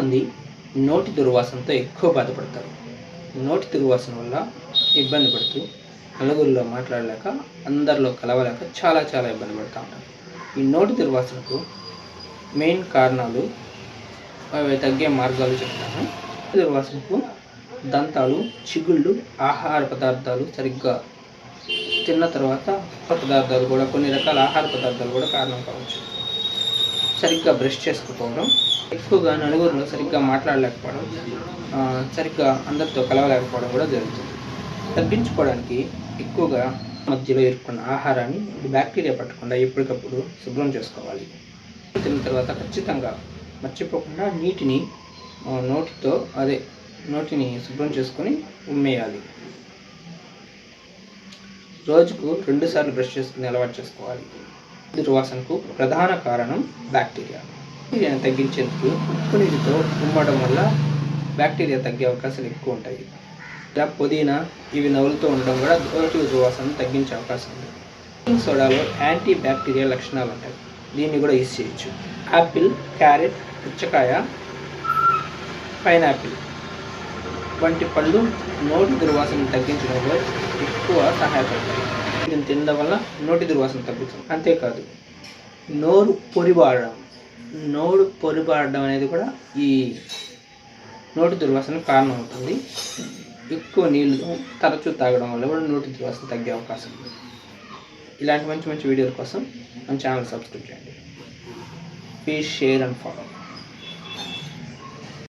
చాలామంది నోటి దుర్వాసనతో ఎక్కువ బాధపడతారు. నోటి దుర్వాసన వల్ల ఇబ్బంది పడుతూ నలుగురిలో మాట్లాడలేక, అందరిలో కలవలేక చాలా ఇబ్బంది పడుతూ ఉంటారు. ఈ నోటి దుర్వాసనకు మెయిన్ కారణాలు అవి తగ్గే మార్గాలు చెప్తాను. దుర్వాసనకు దంతాలు, చిగుళ్ళు, ఆహార పదార్థాలు సరిగ్గా తిన్న తర్వాత పదార్థాలు కూడా కొన్ని రకాల ఆహార పదార్థాలు కూడా కారణం కావచ్చు. సరిగ్గా బ్రష్ చేసుకోకపోవడం, ఎక్కువగా నలుగురిలో సరిగ్గా మాట్లాడలేకపోవడం, సరిగ్గా అందరితో కలవలేకపోవడం కూడా జరుగుతుంది. తగ్గించుకోవడానికి ఎక్కువగా మధ్యలో ఇరుక్కున్న ఆహారాన్ని బ్యాక్టీరియా పట్టకుండా ఎప్పటికప్పుడు శుభ్రం చేసుకోవాలి. తిన్న తర్వాత ఖచ్చితంగా మర్చిపోకుండా నోటిని శుభ్రం చేసుకొని ఉమ్మేయాలి. రోజుకు 2 సార్లు బ్రష్ చేసుకుని అలవాటు చేసుకోవాలి. దుర్వాసనకు ప్రధాన కారణం బ్యాక్టీరియాను తగ్గించేందుకు ఉప్పు నీటితో ఉమ్మడం వల్ల బ్యాక్టీరియా తగ్గే అవకాశాలు ఎక్కువ ఉంటాయి. ఇలా పుదీనా ఇవి నవ్వులతో ఉండడం కూడా నోటి దుర్వాసనను తగ్గించే అవకాశం ఉంది. బేకింగ్ సోడాలో యాంటీ బ్యాక్టీరియా లక్షణాలు ఉంటాయి. దీన్ని కూడా యూజ్ చేయొచ్చు. యాపిల్, క్యారెట్, పుచ్చకాయ, పైనాపిల్ వంటి పళ్ళు నోటి దుర్వాసనను తగ్గించడంలో ఎక్కువ సహాయపడతాయి. దీన్ని తినడం వల్ల నోటి దుర్వాసన తగ్గుతుంది. అంతేకాదు నోరు పొరిబారడం అనేది కూడా ఈ నోటి దుర్వాసనకు కారణం అవుతుంది. ఎక్కువ నీళ్ళు తరచూ తాగడం వల్ల కూడా నోటి దుర్వాసన తగ్గే అవకాశం ఉంది. ఇలాంటి మంచి వీడియోల కోసం మన ఛానల్ సబ్స్క్రైబ్ చేయండి. Please share and follow.